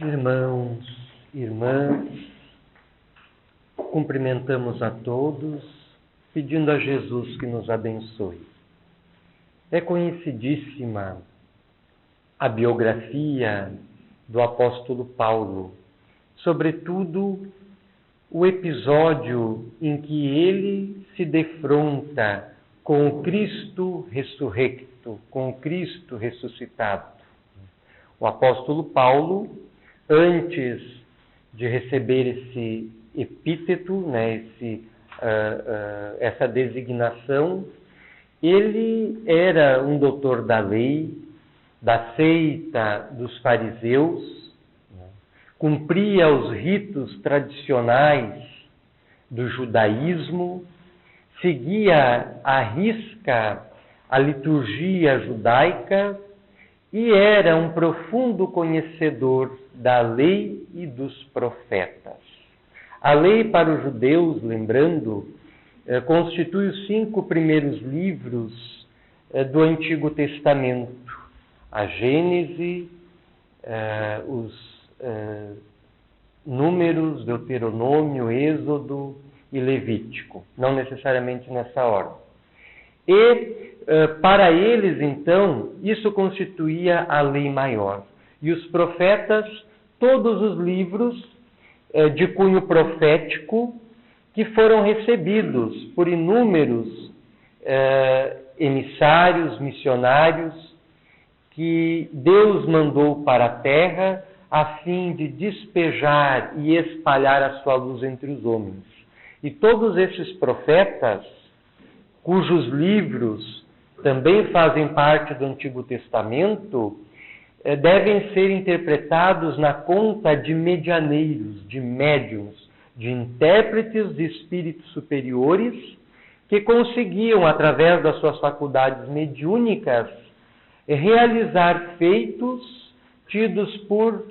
Irmãos, irmãs, cumprimentamos a todos, pedindo a Jesus que nos abençoe. É conhecidíssima a biografia do apóstolo Paulo, sobretudo o episódio em que ele se defronta com o Cristo ressurrecto, com o Cristo ressuscitado. O apóstolo Paulo, antes de receber esse epíteto, essa designação, ele era um doutor da lei, da seita dos fariseus, cumpria os ritos tradicionais do judaísmo, seguia à risca a liturgia judaica e era um profundo conhecedor da lei e dos profetas. A lei para os judeus, lembrando, constitui os 5 primeiros livros do Antigo Testamento. A Gênese, os Números, Deuteronômio, Êxodo e Levítico. Não necessariamente nessa ordem. E, para eles, então, isso constituía a lei maior. E os profetas, todos os livros de cunho profético que foram recebidos por inúmeros emissários, missionários, que Deus mandou para a terra a fim de despejar e espalhar a sua luz entre os homens. E todos esses profetas, cujos livros também fazem parte do Antigo Testamento, devem ser interpretados na conta de medianeiros, de médiuns, de intérpretes de espíritos superiores que conseguiam, através das suas faculdades mediúnicas, realizar feitos tidos por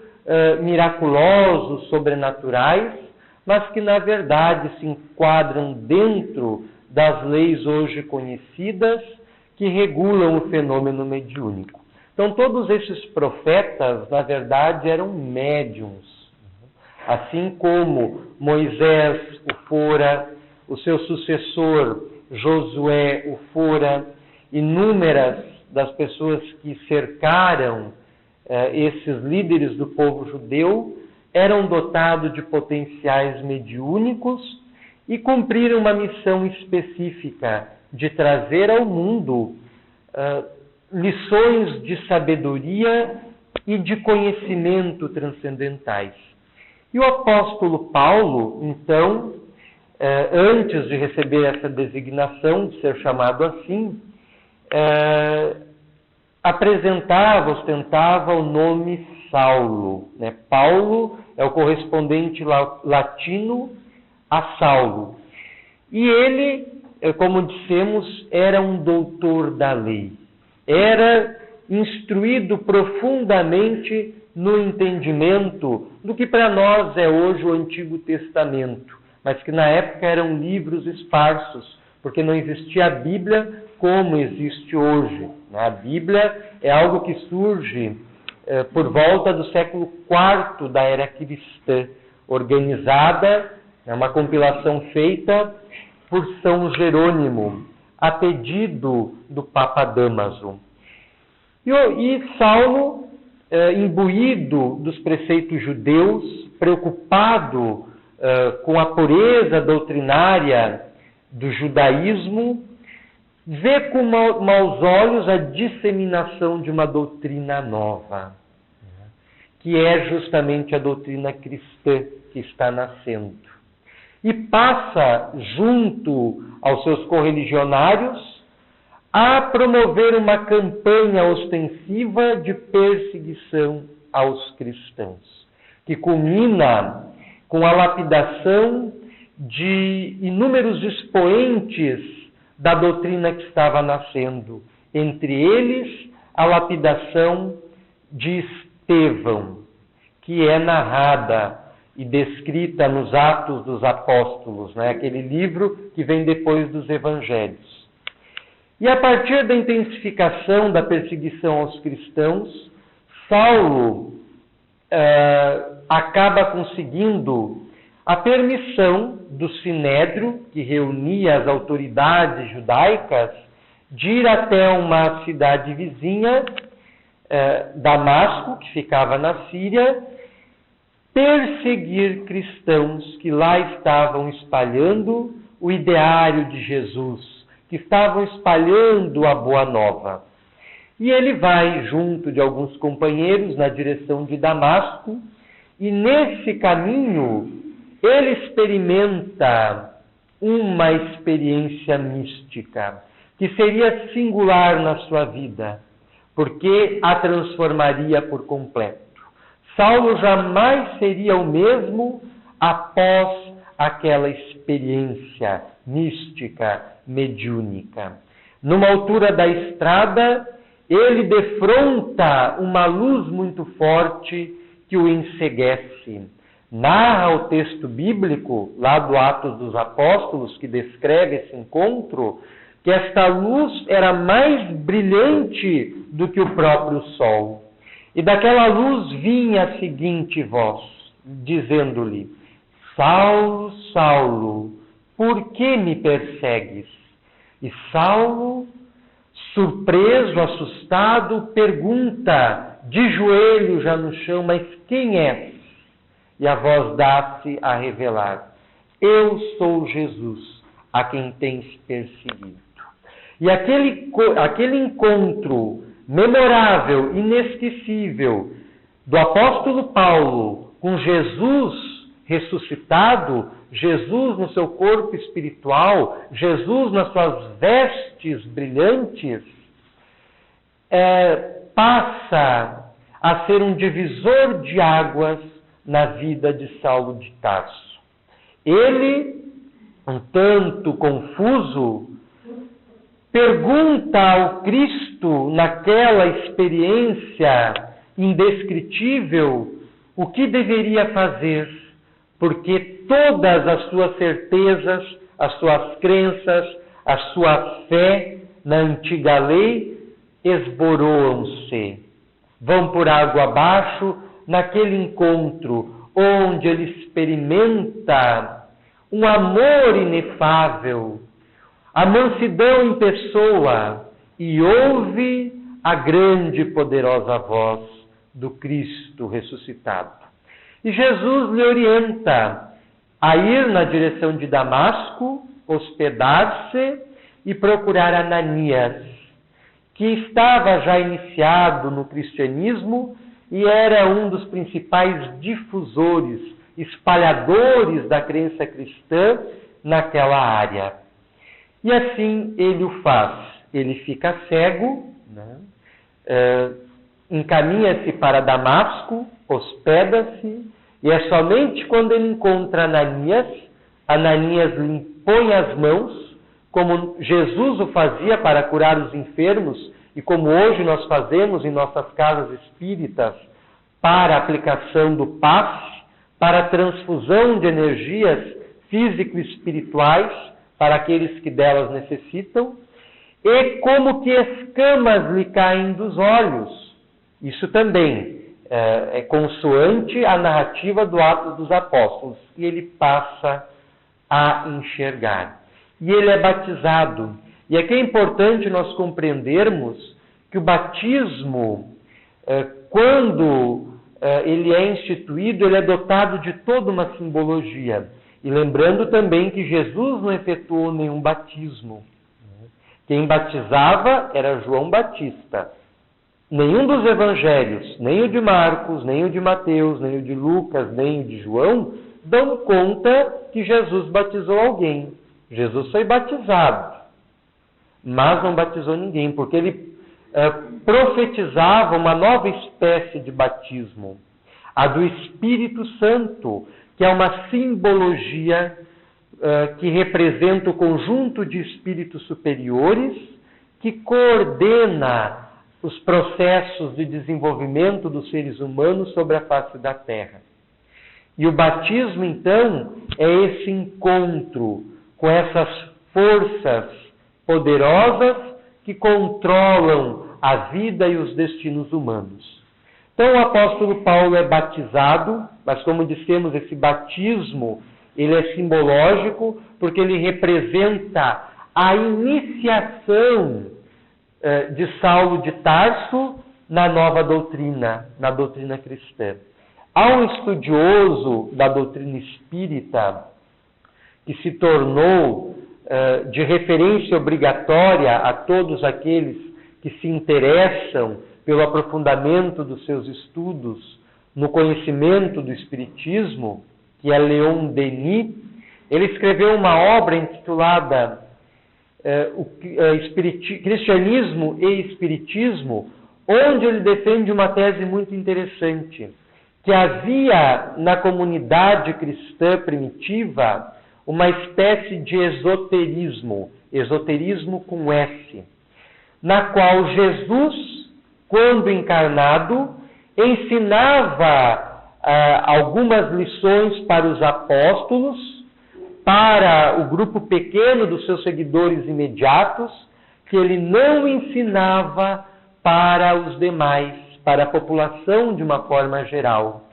miraculosos, sobrenaturais, mas que, na verdade, se enquadram dentro das leis hoje conhecidas que regulam o fenômeno mediúnico. Então, todos esses profetas, na verdade, eram médiuns. Assim como Moisés o fora, o seu sucessor Josué o fora, inúmeras das pessoas que cercaram esses líderes do povo judeu eram dotados de potenciais mediúnicos e cumpriram uma missão específica de trazer ao mundo lições de sabedoria e de conhecimento transcendentais. E o apóstolo Paulo, então, antes de receber essa designação, de ser chamado assim, ostentava o nome Saulo. Paulo é o correspondente latino a Saulo. E ele, como dissemos, era um doutor da lei. Era instruído profundamente no entendimento do que para nós é hoje o Antigo Testamento, mas que na época eram livros esparsos, porque não existia a Bíblia como existe hoje. A Bíblia é algo que surge por volta do século IV da era cristã, organizada, é uma compilação feita por São Jerônimo, a pedido do Papa Dámaso. E Saulo, imbuído dos preceitos judeus, preocupado com a pureza doutrinária do judaísmo, vê com maus olhos a disseminação de uma doutrina nova, que é justamente a doutrina cristã que está nascendo. E passa, junto aos seus correligionários, a promover uma campanha ostensiva de perseguição aos cristãos, que culmina com a lapidação de inúmeros expoentes da doutrina que estava nascendo, entre eles a lapidação de Estevão, que é narrada e descrita nos Atos dos Apóstolos, aquele livro que vem depois dos Evangelhos. E a partir da intensificação da perseguição aos cristãos, Saulo acaba conseguindo a permissão do Sinédrio, que reunia as autoridades judaicas, de ir até uma cidade vizinha, Damasco, que ficava na Síria, perseguir cristãos que lá estavam espalhando o ideário de Jesus, que estavam espalhando a Boa Nova. E ele vai, junto de alguns companheiros, na direção de Damasco, e nesse caminho ele experimenta uma experiência mística, que seria singular na sua vida, porque a transformaria por completo. Saulo jamais seria o mesmo após aquela experiência mística, mediúnica. Numa altura da estrada, ele defronta uma luz muito forte que o enceguece. Narra o texto bíblico, lá do Atos dos Apóstolos, que descreve esse encontro, que esta luz era mais brilhante do que o próprio sol. E daquela luz vinha a seguinte voz, dizendo-lhe: Saulo, Saulo, por que me persegues? E Saulo, surpreso, assustado, pergunta, de joelho já no chão: mas quem és? E a voz dá-se a revelar: eu sou Jesus, a quem tens perseguido. E aquele encontro memorável, inesquecível, do apóstolo Paulo com Jesus ressuscitado, Jesus no seu corpo espiritual, Jesus nas suas vestes brilhantes, passa a ser um divisor de águas na vida de Saulo de Tarso. Ele, um tanto confuso, pergunta ao Cristo, naquela experiência indescritível, o que deveria fazer, porque todas as suas certezas, as suas crenças, a sua fé na antiga lei esboroam-se, vão por água abaixo naquele encontro onde ele experimenta um amor inefável, a mansidão em pessoa, e ouve a grande e poderosa voz do Cristo ressuscitado. E Jesus lhe orienta a ir na direção de Damasco, hospedar-se e procurar Ananias, que estava já iniciado no cristianismo e era um dos principais difusores, espalhadores da crença cristã naquela área. E assim ele o faz. Ele fica cego, encaminha-se para Damasco, hospeda-se, e é somente quando ele encontra Ananias lhe impõe as mãos, como Jesus o fazia para curar os enfermos, e como hoje nós fazemos em nossas casas espíritas, para a aplicação do passe, para a transfusão de energias físico-espirituais para aqueles que delas necessitam, e como que escamas lhe caem dos olhos. Isso também é consoante à narrativa do Atos dos Apóstolos, e ele passa a enxergar. E ele é batizado. E aqui é importante nós compreendermos que o batismo, quando ele é instituído, ele é dotado de toda uma simbologia. E lembrando também que Jesus não efetuou nenhum batismo. Quem batizava era João Batista. Nenhum dos evangelhos, nem o de Marcos, nem o de Mateus, nem o de Lucas, nem o de João, dão conta que Jesus batizou alguém. Jesus foi batizado, mas não batizou ninguém, porque ele profetizava uma nova espécie de batismo, a do Espírito Santo, que é uma simbologia que representa o conjunto de espíritos superiores que coordena os processos de desenvolvimento dos seres humanos sobre a face da Terra. E o batismo, então, é esse encontro com essas forças poderosas que controlam a vida e os destinos humanos. Então o apóstolo Paulo é batizado, mas como dissemos, esse batismo ele é simbológico porque ele representa a iniciação de Saulo de Tarso na nova doutrina, na doutrina cristã. Há um estudioso da doutrina espírita que se tornou de referência obrigatória a todos aqueles que se interessam pelo aprofundamento dos seus estudos no conhecimento do Espiritismo, que é Leon Denis. Ele escreveu uma obra intitulada Cristianismo e Espiritismo, onde ele defende uma tese muito interessante, que havia na comunidade cristã primitiva uma espécie de esoterismo, esoterismo com S, na qual Jesus, quando encarnado, ensinava algumas lições para os apóstolos, para o grupo pequeno dos seus seguidores imediatos, que ele não ensinava para os demais, para a população de uma forma geral.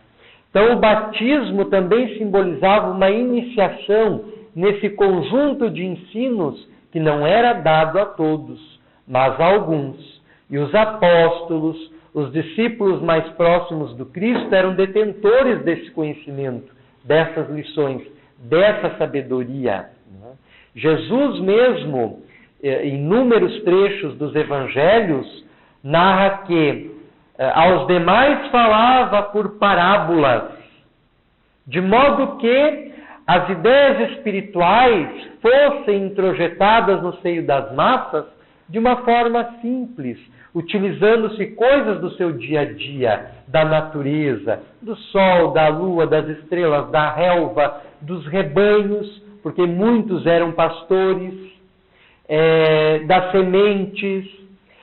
Então o batismo também simbolizava uma iniciação nesse conjunto de ensinos que não era dado a todos, mas a alguns. E os apóstolos, os discípulos mais próximos do Cristo eram detentores desse conhecimento, dessas lições, dessa sabedoria. Jesus mesmo, em inúmeros trechos dos evangelhos, narra que aos demais falava por parábolas, de modo que as ideias espirituais fossem introjetadas no seio das massas de uma forma simples, utilizando-se coisas do seu dia a dia, da natureza, do sol, da lua, das estrelas, da relva, dos rebanhos, porque muitos eram pastores, das sementes,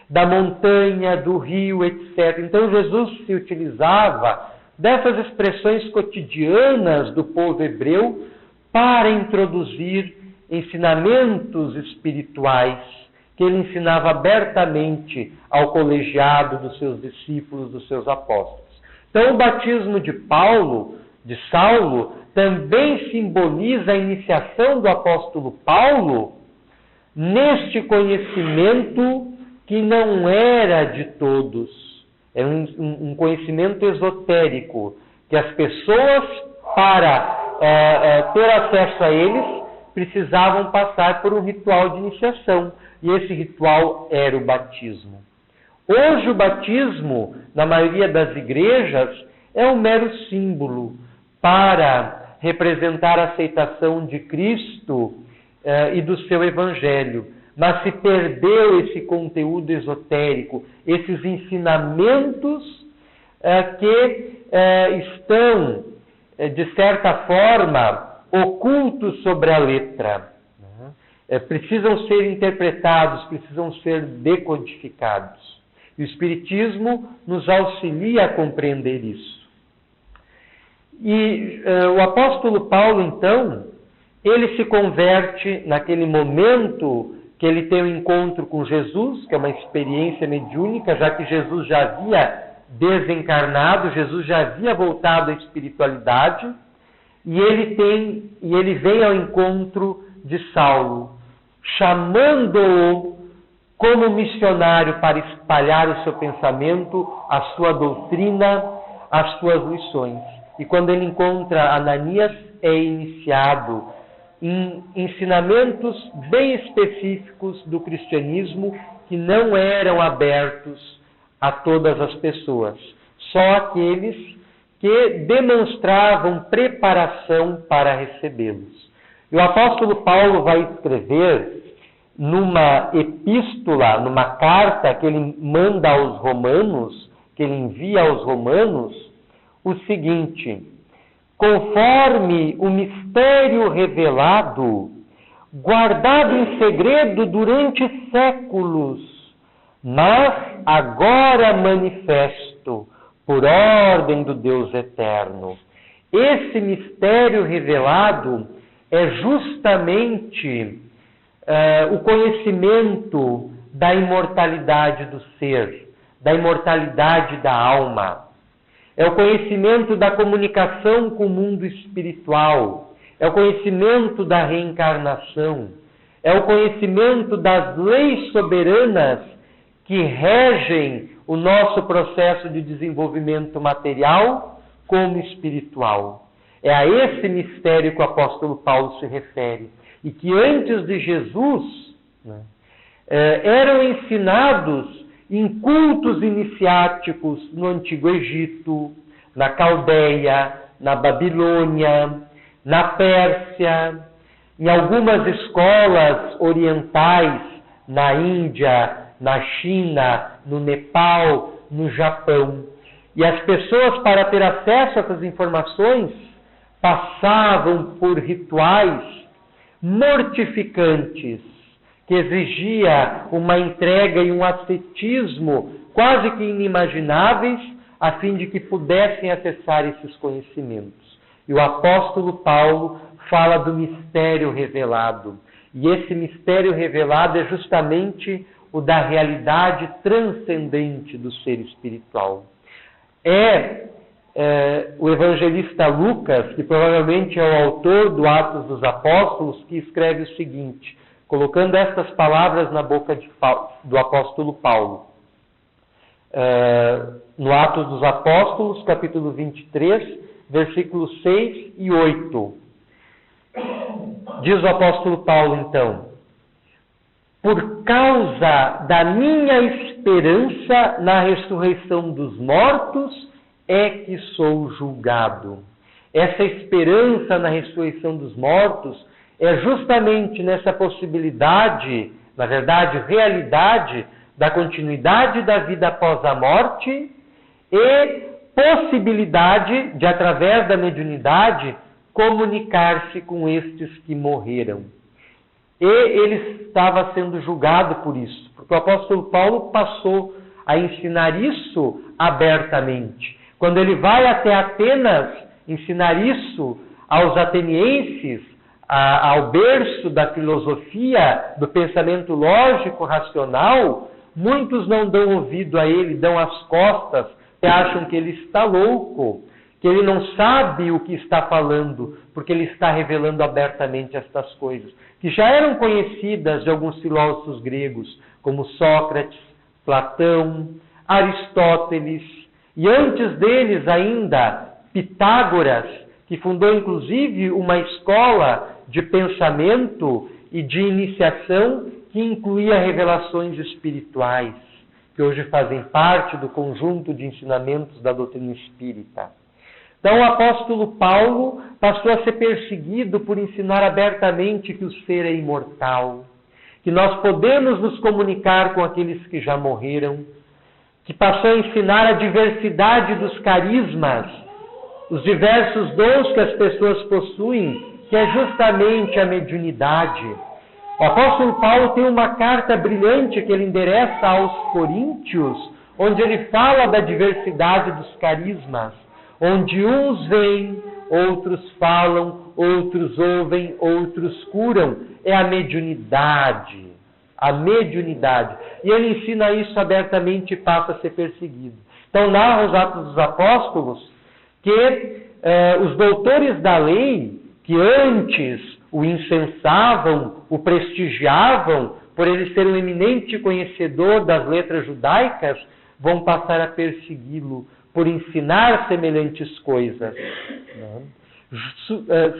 da montanha, do rio, etc. Então Jesus se utilizava dessas expressões cotidianas do povo hebreu para introduzir ensinamentos espirituais que ele ensinava abertamente ao colegiado dos seus discípulos, dos seus apóstolos. Então o batismo de Saulo, também simboliza a iniciação do apóstolo Paulo neste conhecimento que não era de todos. É um conhecimento esotérico, que as pessoas, para ter acesso a eles, precisavam passar por um ritual de iniciação. E esse ritual era o batismo. Hoje o batismo, na maioria das igrejas, é um mero símbolo para representar a aceitação de Cristo e do seu Evangelho. Mas se perdeu esse conteúdo esotérico, esses ensinamentos que estão, de certa forma, ocultos sobre a letra. Precisam ser interpretados, precisam ser decodificados. E o Espiritismo nos auxilia a compreender isso. E o apóstolo Paulo, então, ele se converte naquele momento que ele tem um encontro com Jesus, que é uma experiência mediúnica, já que Jesus já havia desencarnado, Jesus já havia voltado à espiritualidade, e ele vem ao encontro de Saulo, chamando-o como missionário para espalhar o seu pensamento, a sua doutrina, as suas lições. E quando ele encontra Ananias, é iniciado em ensinamentos bem específicos do cristianismo que não eram abertos a todas as pessoas, só aqueles que demonstravam preparação para recebê-los. E o apóstolo Paulo vai escrever numa epístola, numa carta que ele manda aos romanos, que ele envia aos romanos, o seguinte: conforme o mistério revelado, guardado em segredo durante séculos, mas agora manifesto por ordem do Deus eterno. Esse mistério revelado é justamente o conhecimento da imortalidade do ser, da imortalidade da alma. é o conhecimento da comunicação com o mundo espiritual, é o conhecimento da reencarnação, é o conhecimento das leis soberanas que regem o nosso processo de desenvolvimento material como espiritual. É a esse mistério que o apóstolo Paulo se refere. E que antes de Jesus, eram ensinados em cultos iniciáticos no Antigo Egito, na Caldeia, na Babilônia, na Pérsia, em algumas escolas orientais, na Índia, na China, no Nepal, no Japão. E as pessoas, para ter acesso a essas informações, passavam por rituais mortificantes, que exigia uma entrega e um ascetismo quase que inimagináveis, a fim de que pudessem acessar esses conhecimentos. E o apóstolo Paulo fala do mistério revelado. E esse mistério revelado é justamente o da realidade transcendente do ser espiritual. O evangelista Lucas, que provavelmente é o autor do Atos dos Apóstolos, que escreve o seguinte, colocando estas palavras na boca do apóstolo Paulo. No Atos dos Apóstolos, capítulo 23, versículos 6 e 8. Diz o apóstolo Paulo, então: por causa da minha esperança na ressurreição dos mortos, é que sou julgado. Essa esperança na ressurreição dos mortos é justamente nessa possibilidade, na verdade, realidade, da continuidade da vida após a morte e possibilidade de, através da mediunidade, comunicar-se com estes que morreram. E ele estava sendo julgado por isso, porque o apóstolo Paulo passou a ensinar isso abertamente. Quando ele vai até Atenas ensinar isso aos atenienses, ao berço da filosofia, do pensamento lógico, racional, muitos não dão ouvido a ele, dão as costas, e acham que ele está louco, que ele não sabe o que está falando, porque ele está revelando abertamente estas coisas, que já eram conhecidas de alguns filósofos gregos, como Sócrates, Platão, Aristóteles, e antes deles ainda, Pitágoras, que fundou inclusive uma escola de pensamento e de iniciação que incluía revelações espirituais, que hoje fazem parte do conjunto de ensinamentos da doutrina espírita. Então o apóstolo Paulo passou a ser perseguido por ensinar abertamente que o ser é imortal, que nós podemos nos comunicar com aqueles que já morreram, que passou a ensinar a diversidade dos carismas, os diversos dons que as pessoas possuem, que é justamente a mediunidade. O apóstolo Paulo tem uma carta brilhante que ele endereça aos coríntios, onde ele fala da diversidade dos carismas, onde uns veem, outros falam, outros ouvem, outros curam. É a mediunidade. A mediunidade. E ele ensina isso abertamente e passa a ser perseguido. Então, narra os Atos dos Apóstolos que os doutores da lei, que antes o incensavam, o prestigiavam, por ele ser um eminente conhecedor das letras judaicas, vão passar a persegui-lo por ensinar semelhantes coisas.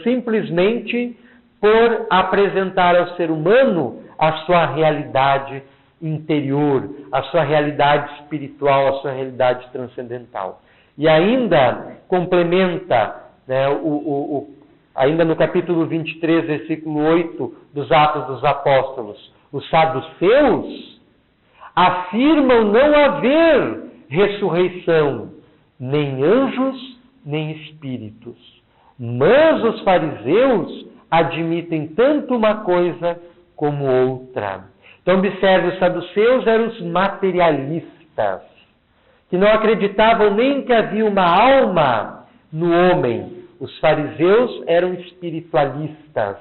Simplesmente por apresentar ao ser humano a sua realidade interior, a sua realidade espiritual, a sua realidade transcendental. E ainda complementa, ainda no capítulo 23, versículo 8 dos Atos dos Apóstolos, os saduceus afirmam não haver ressurreição, nem anjos, nem espíritos. Mas os fariseus admitem tanto uma coisa como outra. Então observe, os saduceus eram os materialistas, que não acreditavam nem que havia uma alma no homem. Os fariseus eram espiritualistas,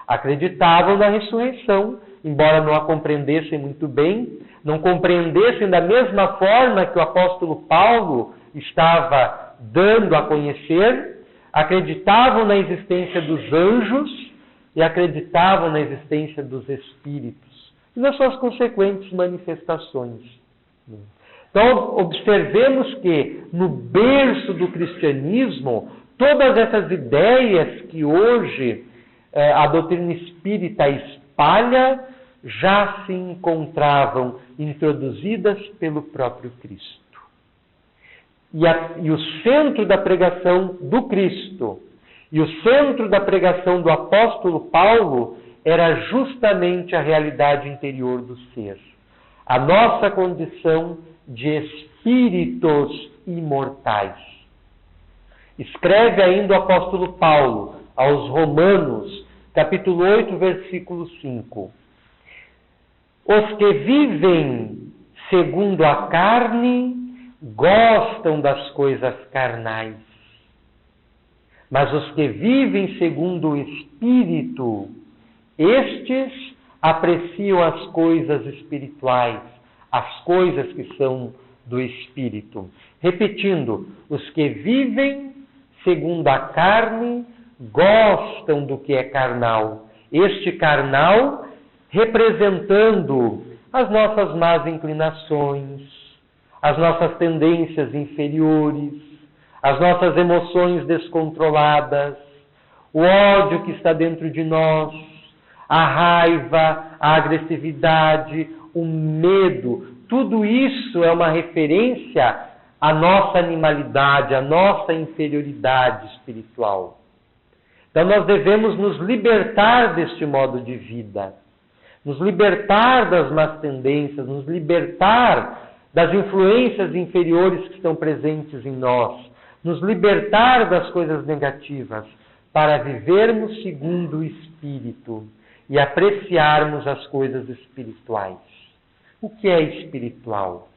acreditavam na ressurreição, embora não a compreendessem muito bem, não compreendessem da mesma forma que o apóstolo Paulo estava dando a conhecer, acreditavam na existência dos anjos e acreditavam na existência dos espíritos e nas suas consequentes manifestações. Então, observemos que no berço do cristianismo, todas essas ideias que hoje a doutrina espírita espalha já se encontravam introduzidas pelo próprio Cristo. E o centro da pregação do Cristo e o centro da pregação do apóstolo Paulo era justamente a realidade interior do ser. A nossa condição de espíritos imortais. Escreve ainda o apóstolo Paulo aos Romanos, capítulo 8, versículo 5. Os que vivem segundo a carne gostam das coisas carnais, mas os que vivem segundo o Espírito, estes apreciam as coisas espirituais, as coisas que são do Espírito. Repetindo, os que vivem segundo a carne gostam do que é carnal. Este carnal representando as nossas más inclinações, as nossas tendências inferiores, as nossas emoções descontroladas, o ódio que está dentro de nós, a raiva, a agressividade, o medo. Tudo isso é uma referência à nossa animalidade, à nossa inferioridade espiritual. Então nós devemos nos libertar deste modo de vida, nos libertar das más tendências, nos libertar das influências inferiores que estão presentes em nós, nos libertar das coisas negativas, para vivermos segundo o Espírito e apreciarmos as coisas espirituais. O que é espiritual?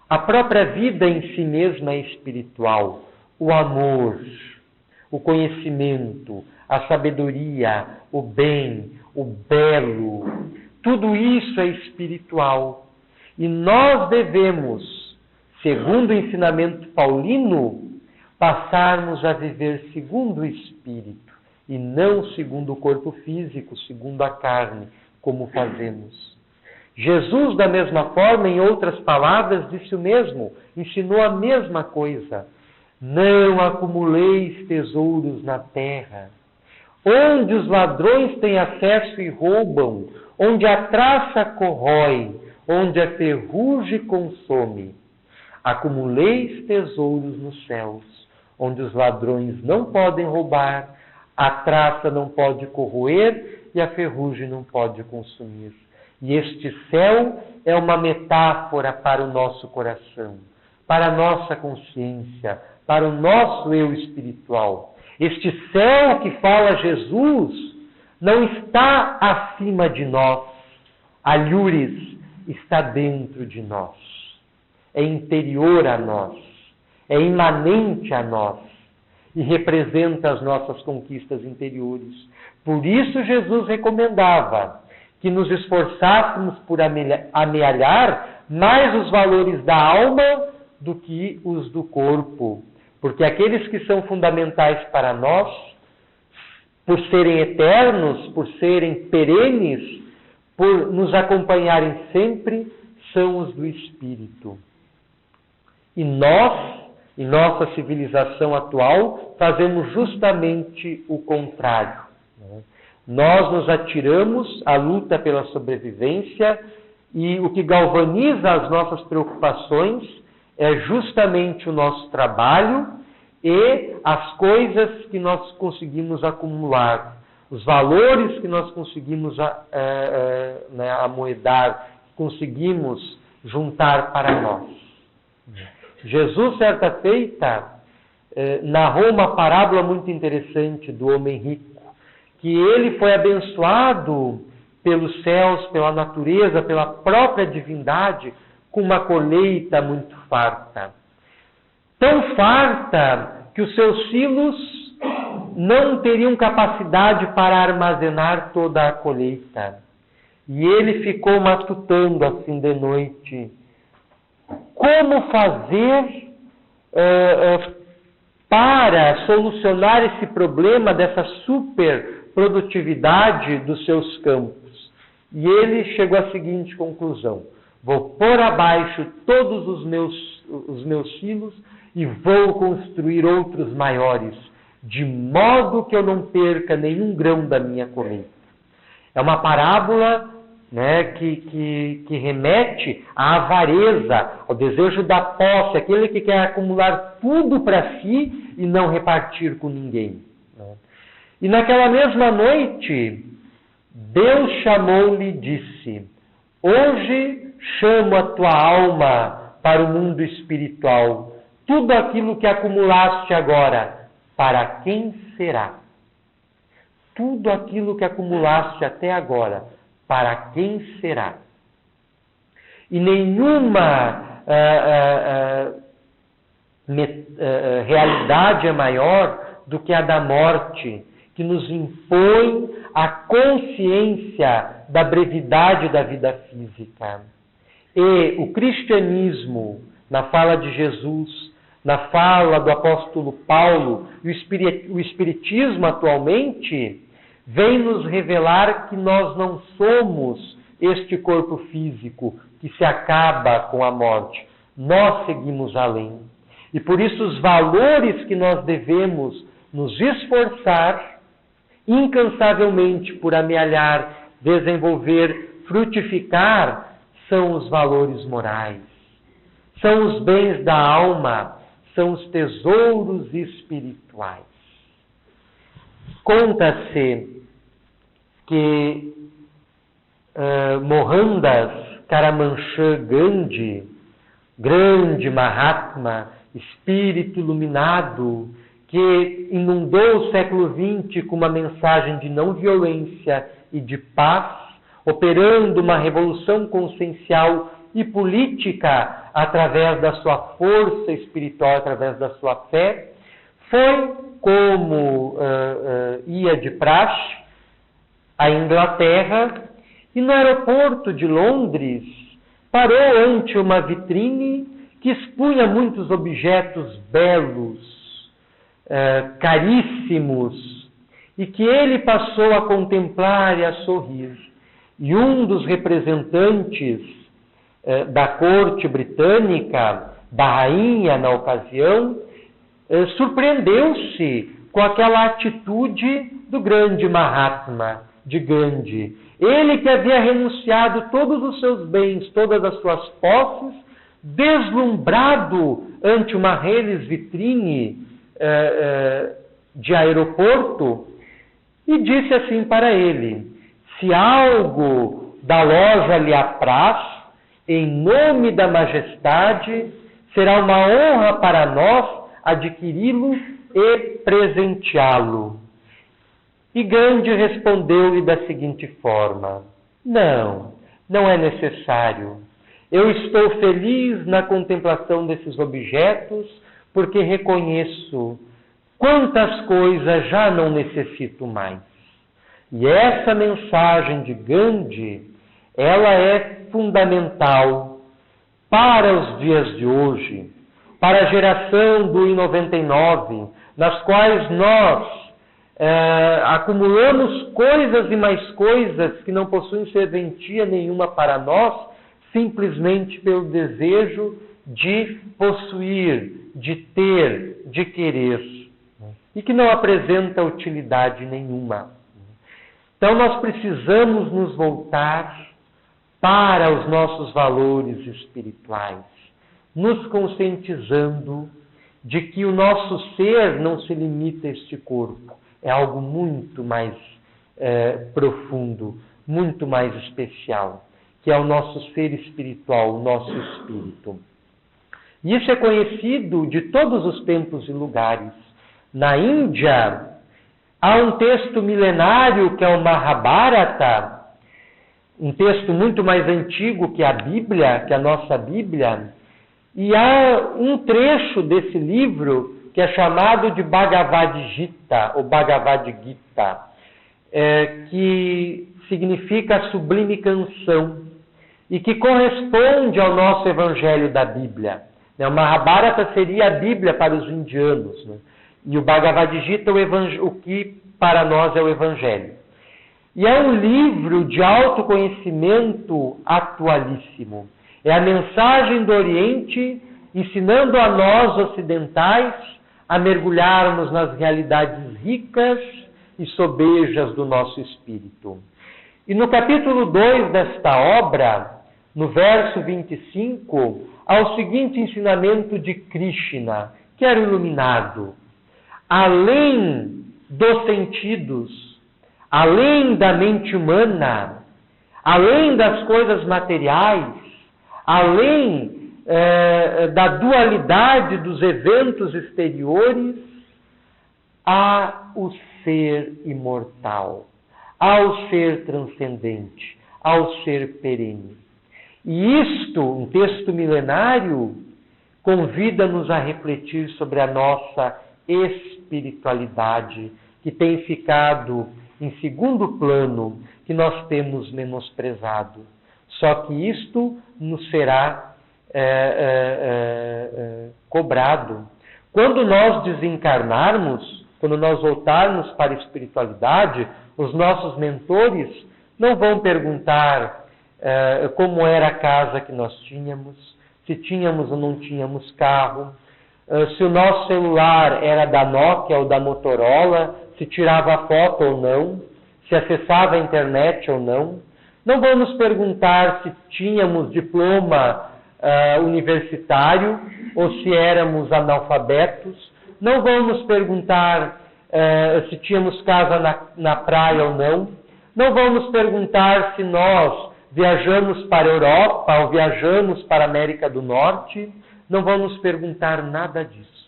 A própria vida em si mesma é espiritual. O amor, o conhecimento, a sabedoria, o bem, o belo, tudo isso é espiritual. E nós devemos, segundo o ensinamento paulino, passarmos a viver segundo o Espírito e não segundo o corpo físico, segundo a carne, como fazemos. Jesus, da mesma forma, em outras palavras, disse o mesmo, ensinou a mesma coisa. Não acumuleis tesouros na terra, onde os ladrões têm acesso e roubam, onde a traça corrói, onde a ferrugem consome. Acumuleis tesouros nos céus, onde os ladrões não podem roubar, a traça não pode corroer e a ferrugem não pode consumir. E este céu é uma metáfora para o nosso coração, para a nossa consciência, para o nosso eu espiritual. Este céu que fala Jesus não está acima de nós, alhures, está dentro de nós, é interior a nós, é imanente a nós e representa as nossas conquistas interiores. Por isso Jesus recomendava que nos esforçássemos por amealhar mais os valores da alma do que os do corpo, porque aqueles que são fundamentais para nós, por serem eternos, por serem perenes, por nos acompanharem sempre, são os do Espírito. E nós, em nossa civilização atual, fazemos justamente o contrário. Nós nos atiramos à luta pela sobrevivência e o que galvaniza as nossas preocupações é justamente o nosso trabalho e as coisas que nós conseguimos acumular, os valores que nós conseguimos amoedar, conseguimos juntar para nós. Jesus, certa feita, narrou uma parábola muito interessante do homem rico, que ele foi abençoado pelos céus, pela natureza, pela própria divindade, com uma colheita muito farta. Tão farta que os seus silos não teriam capacidade para armazenar toda a colheita. E ele ficou matutando assim de noite. Como fazer para solucionar esse problema dessa superprodutividade dos seus campos. E ele chegou à seguinte conclusão: vou pôr abaixo todos os meus silos e vou construir outros maiores, de modo que eu não perca nenhum grão da minha colheita. É uma parábola, né, que remete à avareza, ao desejo da posse, aquele que quer acumular tudo para si e não repartir com ninguém. E naquela mesma noite, Deus chamou-lhe e disse: hoje chamo a tua alma para o mundo espiritual. Tudo aquilo que acumulaste agora, para quem será? Tudo aquilo que acumulaste até agora, para quem será? E nenhuma realidade é maior do que a da morte, que nos impõe a consciência da brevidade da vida física. E o cristianismo, na fala de Jesus, na fala do apóstolo Paulo, e o espiritismo atualmente, vem nos revelar que nós não somos este corpo físico que se acaba com a morte. Nós seguimos além. E por isso os valores que nós devemos nos esforçar incansavelmente por amealhar, desenvolver, frutificar, são os valores morais. São os bens da alma, são os tesouros espirituais. Conta-se que Mohandas Karamchand Gandhi, grande Mahatma, espírito iluminado, que inundou o século XX com uma mensagem de não violência e de paz, operando uma revolução consciencial e política através da sua força espiritual, através da sua fé, foi, como ia de praxe, à Inglaterra, e no aeroporto de Londres parou ante uma vitrine que expunha muitos objetos belos, caríssimos, e que ele passou a contemplar e a sorrir. E um dos representantes da corte britânica, da rainha na ocasião, surpreendeu-se com aquela atitude do grande Mahatma, de Gandhi. Ele que havia renunciado todos os seus bens, todas as suas posses, deslumbrado ante uma reles vitrine de aeroporto, e disse assim para ele: se algo da loja lhe apraz, em nome da majestade, será uma honra para nós adquiri-lo e presenteá-lo. E Gandhi respondeu-lhe da seguinte forma: não é necessário. Eu estou feliz na contemplação desses objetos, porque reconheço quantas coisas já não necessito mais. E essa mensagem de Gandhi, ela é fundamental para os dias de hoje, para a geração do I99, nas quais nós acumulamos coisas e mais coisas que não possuem serventia nenhuma para nós, simplesmente pelo desejo de possuir, de ter, de querer, e que não apresenta utilidade nenhuma. Então nós precisamos nos voltar para os nossos valores espirituais, nos conscientizando de que o nosso ser não se limita a este corpo, é algo muito mais profundo, muito mais especial, que é o nosso ser espiritual, o nosso espírito. E isso é conhecido de todos os tempos e lugares. Na Índia, há um texto milenário que é o Mahabharata, um texto muito mais antigo que a Bíblia, que a nossa Bíblia, e há um trecho desse livro que é chamado de Bhagavad Gita, ou Bhagavad Gita, que significa a sublime canção, e que corresponde ao nosso Evangelho da Bíblia. O Mahabharata seria a Bíblia para os indianos, né? E o Bhagavad Gita, o que para nós é o Evangelho. E é um livro de autoconhecimento atualíssimo. É a mensagem do Oriente ensinando a nós ocidentais a mergulharmos nas realidades ricas e sobejas do nosso espírito. E no capítulo 2 desta obra, no verso 25, há o seguinte ensinamento de Krishna, que era o iluminado. Além dos sentidos, além da mente humana, além das coisas materiais, além da dualidade dos eventos exteriores, há o ser imortal, há o ser transcendente, há o ser perene. E isto, um texto milenário, convida-nos a refletir sobre a nossa espiritualidade, que tem ficado em segundo plano, que nós temos menosprezado. Só que isto nos será cobrado. Quando nós desencarnarmos, quando nós voltarmos para a espiritualidade, os nossos mentores não vão perguntar como era a casa que nós tínhamos, se tínhamos ou não tínhamos carro, se o nosso celular era da Nokia ou da Motorola, se tirava foto ou não, se acessava a internet ou não. Não vão nos perguntar se tínhamos diploma universitário ou se éramos analfabetos. Não vão nos perguntar se tínhamos casa na praia ou não. Não vão nos perguntar se nós viajamos para a Europa ou viajamos para a América do Norte. Não vão nos perguntar nada disso.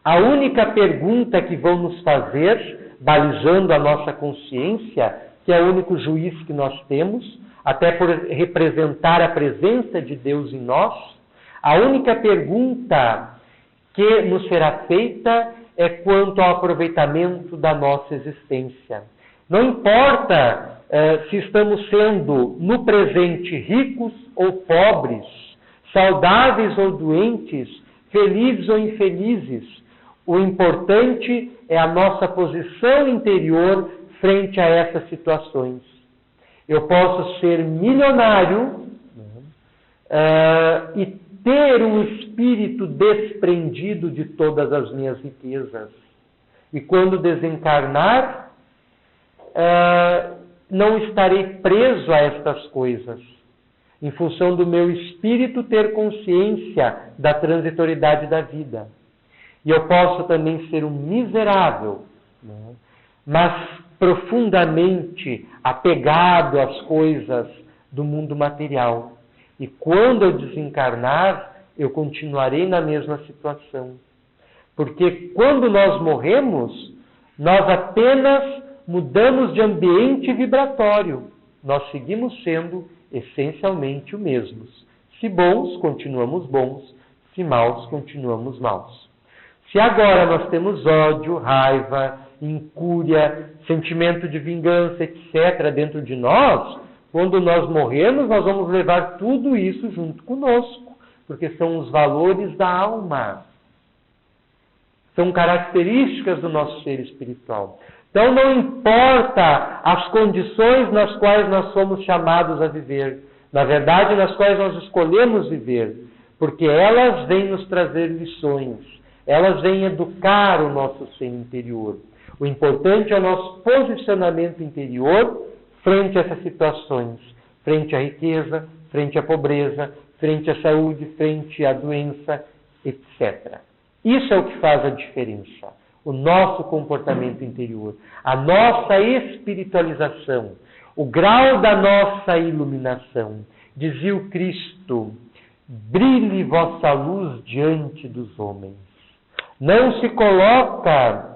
A única pergunta que vão nos fazer, balizando a nossa consciência, que é o único juiz que nós temos, até por representar a presença de Deus em nós, a única pergunta que nos será feita é quanto ao aproveitamento da nossa existência. Não importa se estamos sendo, no presente, ricos ou pobres, saudáveis ou doentes, felizes ou infelizes. O importante é a nossa posição interior frente a essas situações. Eu posso ser milionário e ter um espírito desprendido de todas as minhas riquezas. E quando desencarnar, não estarei preso a estas coisas, em função do meu espírito ter consciência da transitoriedade da vida. E eu posso também ser um miserável, mas profundamente apegado às coisas do mundo material. E quando eu desencarnar, eu continuarei na mesma situação. Porque quando nós morremos, nós apenas mudamos de ambiente vibratório. Nós seguimos sendo essencialmente os mesmos. Se bons, continuamos bons. Se maus, continuamos maus. Se agora nós temos ódio, raiva, incúria, sentimento de vingança, etc., dentro de nós, quando nós morrermos, nós vamos levar tudo isso junto conosco, porque são os valores da alma. São características do nosso ser espiritual. Então não importa as condições nas quais nós somos chamados a viver, na verdade, nas quais nós escolhemos viver, porque elas vêm nos trazer lições, elas vêm educar o nosso ser interior. O importante é o nosso posicionamento interior frente a essas situações, frente à riqueza, frente à pobreza, frente à saúde, frente à doença, etc. Isso é o que faz a diferença. O nosso comportamento interior, a nossa espiritualização, o grau da nossa iluminação. Dizia o Cristo: brilhe vossa luz diante dos homens. Não se coloca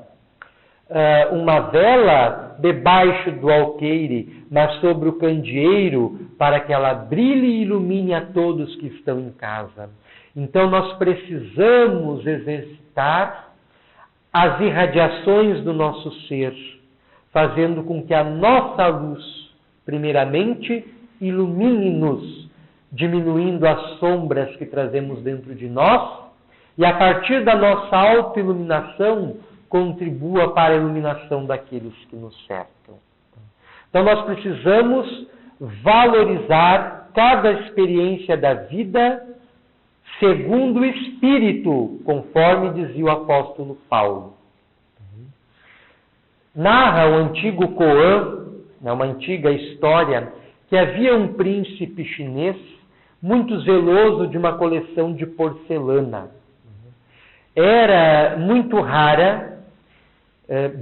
uma vela debaixo do alqueire, mas sobre o candeeiro, para que ela brilhe e ilumine a todos que estão em casa. Então nós precisamos exercitar as irradiações do nosso ser, fazendo com que a nossa luz, primeiramente, ilumine-nos, diminuindo as sombras que trazemos dentro de nós, E a partir da nossa autoiluminação, contribua para a iluminação daqueles que nos cercam. Então nós precisamos valorizar cada experiência da vida segundo o Espírito, conforme dizia o apóstolo Paulo. Narra o antigo Koan, uma antiga história, que havia um príncipe chinês muito zeloso de uma coleção de porcelana. Era muito rara,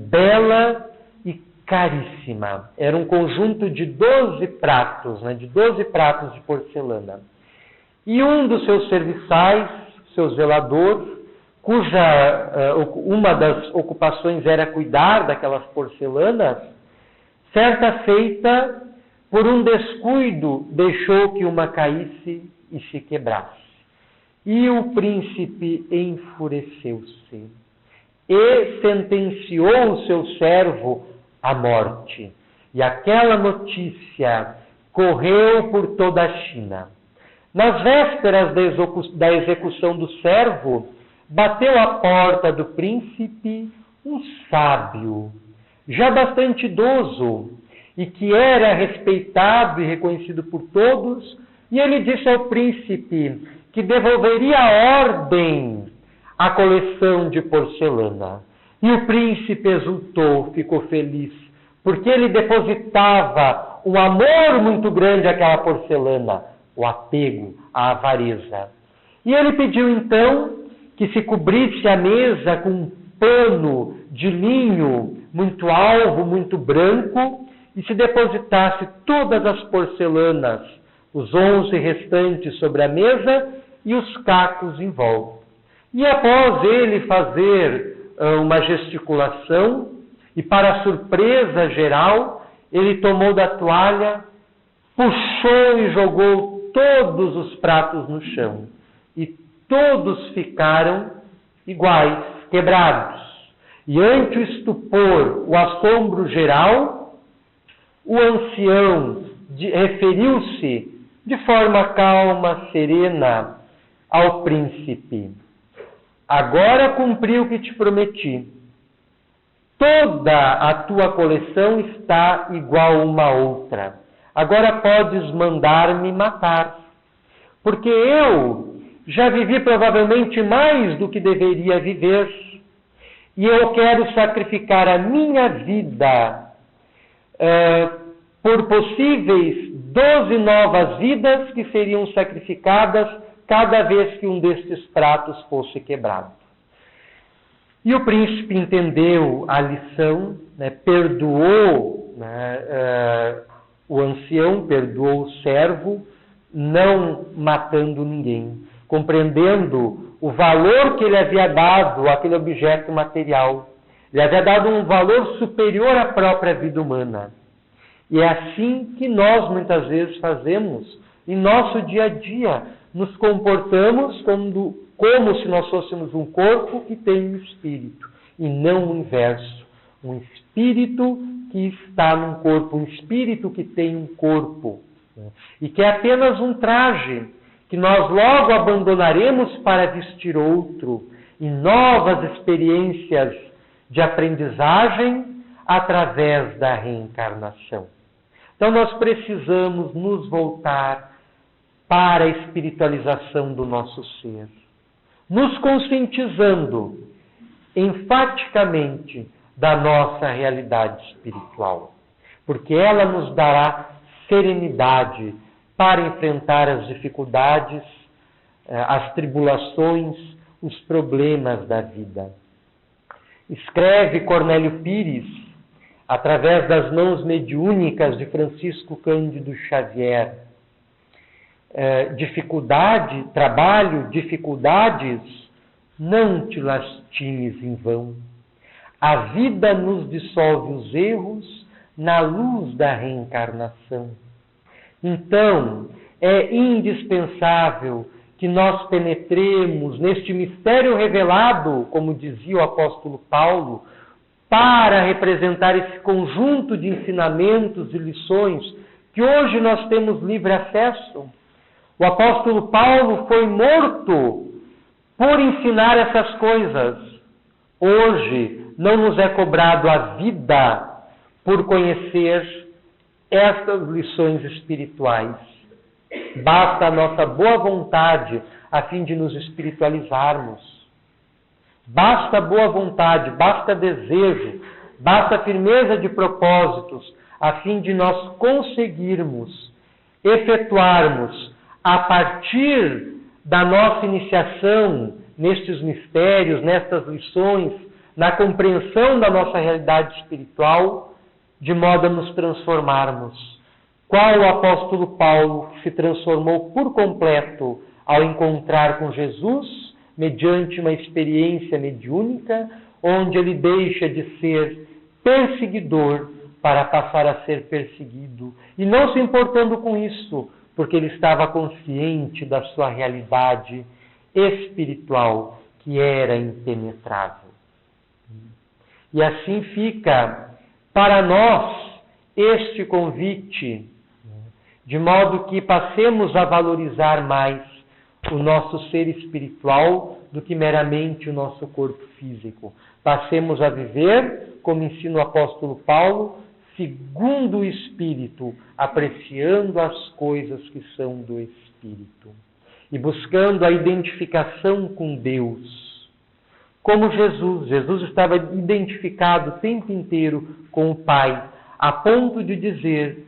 bela e caríssima. Era um conjunto de 12 pratos, de 12 pratos de porcelana. E um dos seus serviçais, seu zelador, uma das ocupações era cuidar daquelas porcelanas, certa feita, por um descuido, deixou que uma caísse e se quebrasse. E o príncipe enfureceu-se e sentenciou o seu servo à morte. E aquela notícia correu por toda a China. Nas vésperas da execução do servo, bateu à porta do príncipe um sábio, já bastante idoso, e que era respeitado e reconhecido por todos, e ele disse ao príncipe que devolveria a ordem à coleção de porcelana. E o príncipe exultou, ficou feliz, porque ele depositava um amor muito grande àquela porcelana, o apego, a avareza. E ele pediu então que se cobrisse a mesa com um pano de linho muito alvo, muito branco, e se depositasse todas as porcelanas, os 11 restantes sobre a mesa e os cacos em volta. E após ele fazer uma gesticulação, e para a surpresa geral, ele tomou da toalha, puxou e jogou todos os pratos no chão. E todos ficaram iguais, quebrados. E ante o estupor, o assombro geral, o ancião referiu-se de forma calma, serena, ao príncipe. Agora cumpri o que te prometi. Toda a tua coleção está igual uma outra. Agora podes mandar-me matar. Porque eu já vivi provavelmente mais do que deveria viver. E eu quero sacrificar a minha vida por possíveis 12 novas vidas que seriam sacrificadas cada vez que um destes pratos fosse quebrado. E o príncipe entendeu a lição, perdoou o ancião, perdoou o servo, não matando ninguém, compreendendo o valor que ele havia dado àquele objeto material. Ele havia dado um valor superior à própria vida humana. E é assim que nós muitas vezes fazemos em nosso dia a dia. Nos comportamos como se nós fôssemos um corpo que tem um espírito, e não o inverso. Um espírito que está num corpo, um espírito que tem um corpo. E que é apenas um traje, que nós logo abandonaremos para vestir outro, em novas experiências de aprendizagem através da reencarnação. Então nós precisamos nos voltar para a espiritualização do nosso ser, nos conscientizando enfaticamente da nossa realidade espiritual, porque ela nos dará serenidade para enfrentar as dificuldades, as tribulações, os problemas da vida. Escreve Cornélio Pires, através das mãos mediúnicas de Francisco Cândido Xavier, dificuldades, não te lastimes em vão. A vida nos dissolve os erros na luz da reencarnação. Então, é indispensável que nós penetremos neste mistério revelado, como dizia o apóstolo Paulo, para representar esse conjunto de ensinamentos e lições que hoje nós temos livre acesso. O apóstolo Paulo foi morto por ensinar essas coisas. Hoje não nos é cobrado a vida por conhecer estas lições espirituais. Basta a nossa boa vontade a fim de nos espiritualizarmos. Basta boa vontade, basta desejo, basta firmeza de propósitos a fim de nós conseguirmos efetuarmos, a partir da nossa iniciação nestes mistérios, nestas lições, na compreensão da nossa realidade espiritual, de modo a nos transformarmos. Qual o apóstolo Paulo se transformou por completo ao encontrar com Jesus, mediante uma experiência mediúnica, onde ele deixa de ser perseguidor para passar a ser perseguido, e não se importando com isso, porque ele estava consciente da sua realidade espiritual, que era impenetrável. E assim fica para nós este convite, de modo que passemos a valorizar mais o nosso ser espiritual do que meramente o nosso corpo físico. Passemos a viver, como ensina o apóstolo Paulo, segundo o Espírito, apreciando as coisas que são do Espírito e buscando a identificação com Deus. Como Jesus estava identificado o tempo inteiro com o Pai, a ponto de dizer: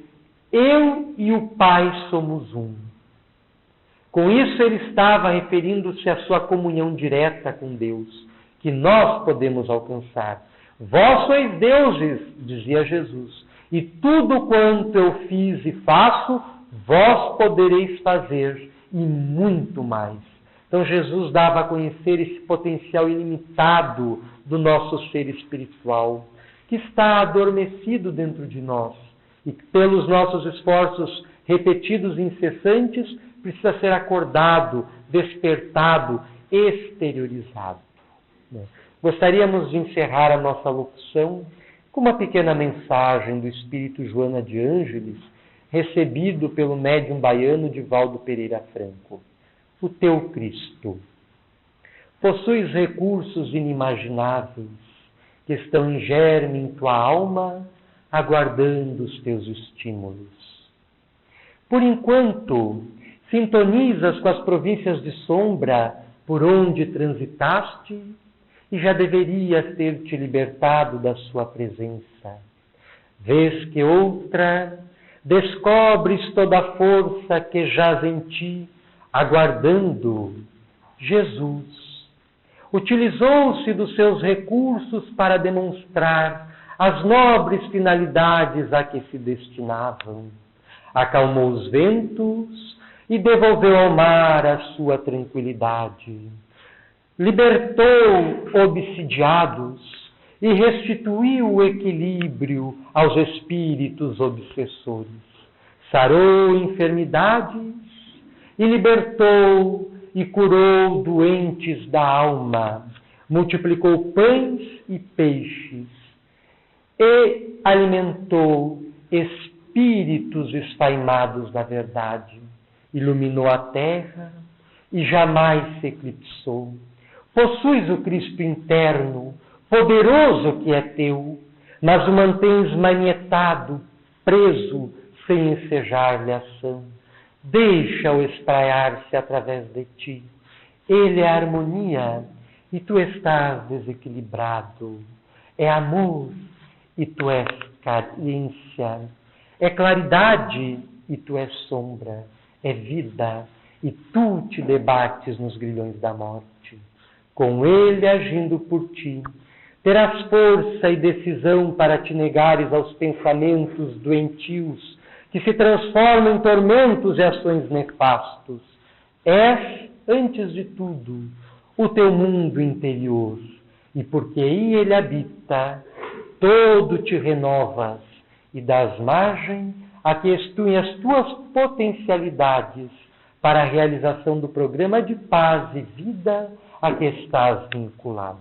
eu e o Pai somos um. Com isso ele estava referindo-se à sua comunhão direta com Deus, que nós podemos alcançar. Vós sois deuses, dizia Jesus, e tudo quanto eu fiz e faço, vós podereis fazer, e muito mais. Então Jesus dava a conhecer esse potencial ilimitado do nosso ser espiritual, que está adormecido dentro de nós, e que pelos nossos esforços repetidos e incessantes, precisa ser acordado, despertado, exteriorizado. Gostaríamos de encerrar a nossa locução com uma pequena mensagem do Espírito Joana de Ângeles, recebido pelo médium baiano Divaldo Pereira Franco. O teu Cristo. Possuis recursos inimagináveis que estão em germe em tua alma, aguardando os teus estímulos. Por enquanto, sintonizas com as províncias de sombra por onde transitaste, e já deverias ter te libertado da sua presença. Vês que outra, descobres toda a força que jaz em ti, aguardando Jesus. Utilizou-se dos seus recursos para demonstrar as nobres finalidades a que se destinavam. Acalmou os ventos e devolveu ao mar a sua tranquilidade. Libertou obsidiados e restituiu o equilíbrio aos espíritos obsessores. Sarou enfermidades e libertou e curou doentes da alma. Multiplicou pães e peixes e alimentou espíritos esfaimados na verdade. Iluminou a terra e jamais se eclipsou. Possuis o Cristo interno, poderoso que é teu, mas o mantens manietado, preso, sem ensejar-lhe ação. Deixa-o espraiar-se através de ti. Ele é harmonia e tu estás desequilibrado. É amor e tu és carência. É claridade e tu és sombra. É vida e tu te debates nos grilhões da morte. Com ele agindo por ti, terás força e decisão para te negares aos pensamentos doentios que se transformam em tormentos e ações nefastos. És, antes de tudo, o teu mundo interior, e porque aí ele habita, todo te renovas e dás margem a que estuem as tuas potencialidades para a realização do programa de paz e vida a que estás vinculado.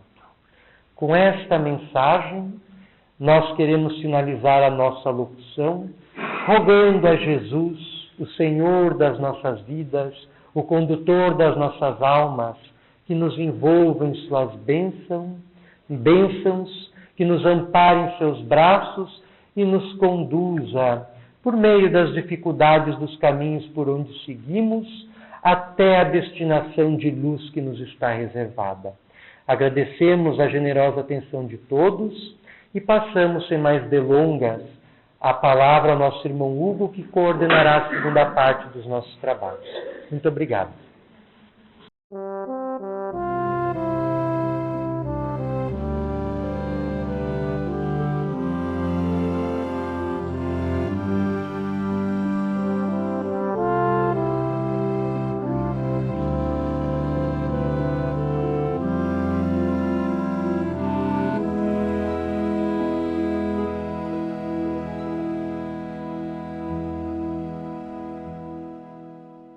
Com esta mensagem, nós queremos finalizar a nossa locução, rogando a Jesus, o Senhor das nossas vidas, o condutor das nossas almas, que nos envolva em suas bênçãos, que nos ampare em seus braços e nos conduza, por meio das dificuldades dos caminhos por onde seguimos, até a destinação de luz que nos está reservada. Agradecemos a generosa atenção de todos e passamos, sem mais delongas, a palavra ao nosso irmão Hugo, que coordenará a segunda parte dos nossos trabalhos. Muito obrigado.